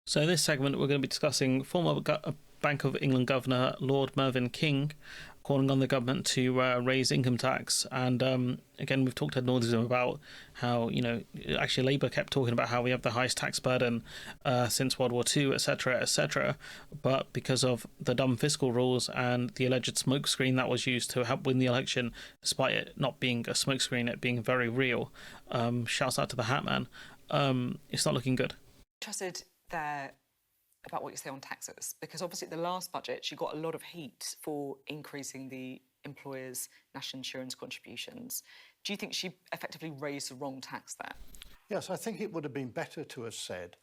So in this segment, we're going to be discussing former Bank of England Governor Lord Mervyn King calling on the government to raise income tax. And again, we've talked ad nauseam about how, actually Labour kept talking about how we have the highest tax burden since World War II, etc., etc. But because of the dumb fiscal rules and the alleged smokescreen that was used to help win the election, despite it not being a smokescreen, it being very real, shouts out to the Hat Man, it's not looking good. Interested there about what you say on taxes, because obviously at the last budget she got a lot of heat for increasing the employers' national insurance contributions. Do you think she effectively raised the wrong tax there? Yes, I think it would have been better to have said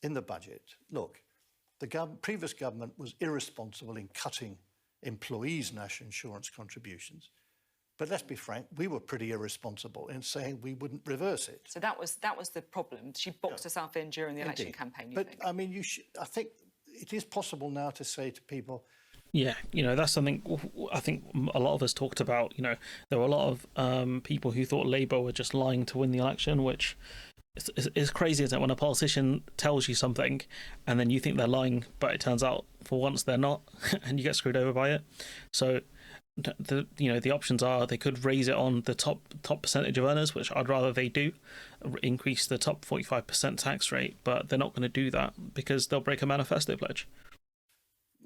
in the budget, look, the previous government was irresponsible in cutting employees' national insurance contributions. But let's be frank, we were pretty irresponsible in saying we wouldn't reverse it. So that was the problem. She boxed herself in during the election campaign, you think? I mean, I think it is possible now to say to people... Yeah, that's something I think a lot of us talked about. There were a lot of people who thought Labour were just lying to win the election, which is crazy, isn't it? When a politician tells you something and then you think they're lying, but it turns out for once they're not, and you get screwed over by it. So... the options are they could raise it on the top percentage of earners, which I'd rather they do, increase the top 45% tax rate, but they're not going to do that because they'll break a manifesto pledge.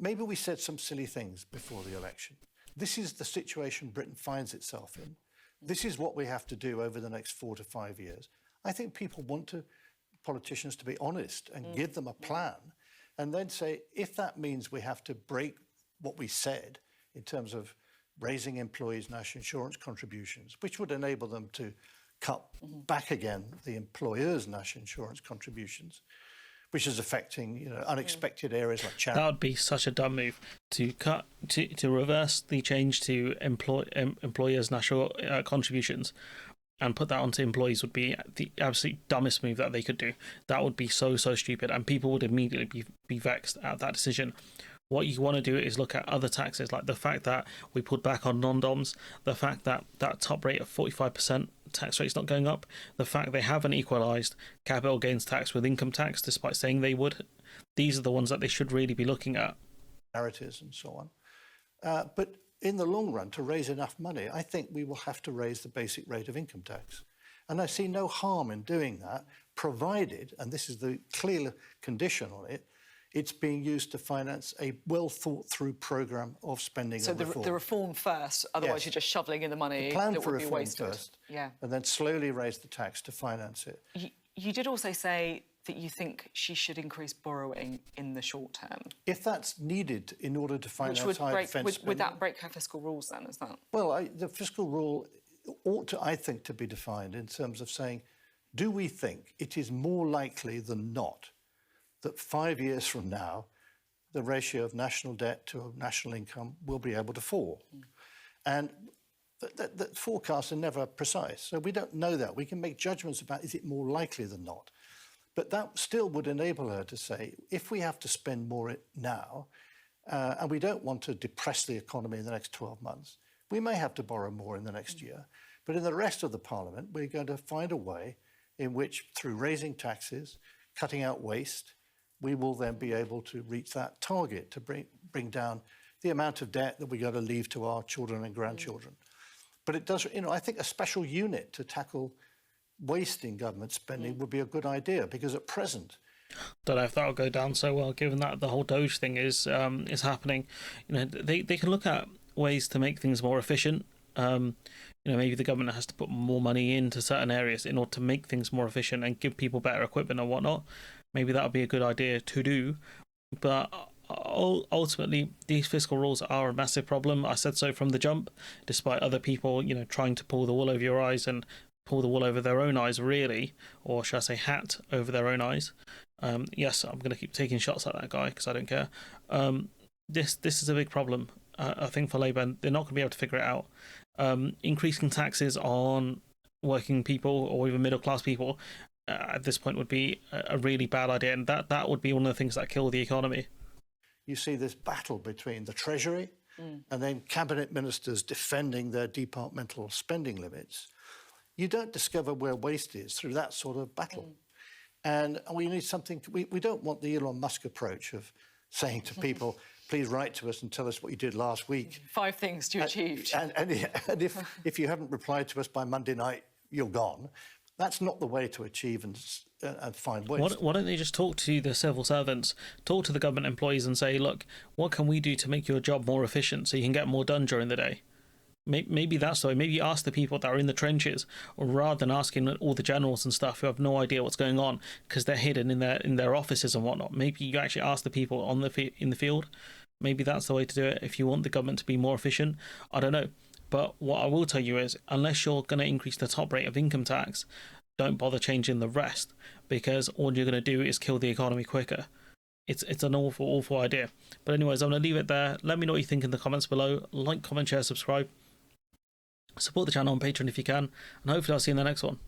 Maybe we said some silly things before the election. This is the situation Britain finds itself in. This is what we have to do over the next 4 to 5 years. I think people want politicians to be honest and give them a plan, and then say, if that means we have to break what we said in terms of raising employees' national insurance contributions, which would enable them to cut back again the employers' national insurance contributions, which is affecting unexpected areas like charity. That would be such a dumb move to reverse the change to employers' national contributions and put that onto employees would be the absolute dumbest move that they could do. That would be so stupid, and people would immediately be vexed at that decision. What you want to do is look at other taxes, like the fact that we pulled back on non-doms, the fact that that top rate of 45% tax rate is not going up, the fact they haven't equalised capital gains tax with income tax, despite saying they would. These are the ones that they should really be looking at. Charities and so on. But in the long run, to raise enough money, I think we will have to raise the basic rate of income tax. And I see no harm in doing that, provided, and this is the clear condition on it, it's being used to finance a well-thought-through programme of spending and reform. So the reform first, otherwise you're just shoveling in the money that would be wasted. First, and then slowly raise the tax to finance it. You did also say that you think she should increase borrowing in the short term. If that's needed in order to finance high defence spending... Would that break her fiscal rules then, is that? Well, the fiscal rule ought to, I think, to be defined in terms of saying, do we think it is more likely than not that 5 years from now, the ratio of national debt to national income will be able to fall? And the forecasts are never precise, so we don't know that. We can make judgments about is it more likely than not. But that still would enable her to say, if we have to spend more now, and we don't want to depress the economy in the next 12 months, we may have to borrow more in the next year. But in the rest of the Parliament, we're going to find a way in which, through raising taxes, cutting out waste, we will then be able to reach that target to bring down the amount of debt that we're going to leave to our children and grandchildren. But it does, I think a special unit to tackle waste in government spending would be a good idea, because at present... Don't know if that'll go down so well, given that the whole Doge thing is happening. They can look at ways to make things more efficient. Maybe the government has to put more money into certain areas in order to make things more efficient and give people better equipment and whatnot. Maybe that would be a good idea to do. But ultimately, these fiscal rules are a massive problem. I said so from the jump, despite other people, trying to pull the wool over your eyes and pull the wool over their own eyes, really, or should I say hat over their own eyes. Yes, I'm going to keep taking shots at that guy because I don't care. This is a big problem, I think, for Labour. They're not going to be able to figure it out. Increasing taxes on working people or even middle-class people at this point would be a really bad idea, and that would be one of the things that kill the economy. You see this battle between the Treasury and then cabinet ministers defending their departmental spending limits. You don't discover where waste is through that sort of battle. And we need something. We don't want the Elon Musk approach of saying to people, please write to us and tell us what you did last week. 5 things you achieved. And if you haven't replied to us by Monday night, you're gone. That's not the way to achieve and find ways. Why don't they just talk to the civil servants, talk to the government employees and say, look, what can we do to make your job more efficient so you can get more done during the day? Maybe that's the way. Maybe you ask the people that are in the trenches, or rather than asking all the generals and stuff who have no idea what's going on because they're hidden in their offices and whatnot. Maybe you actually ask the people in the field. Maybe that's the way to do it if you want the government to be more efficient. I don't know. But what I will tell you is, unless you're going to increase the top rate of income tax, don't bother changing the rest, because all you're going to do is kill the economy quicker. It's an awful idea. But anyways, I'm going to leave it there. Let me know what you think in the comments below. Like, comment, share, subscribe. Support the channel on Patreon if you can. And hopefully I'll see you in the next one.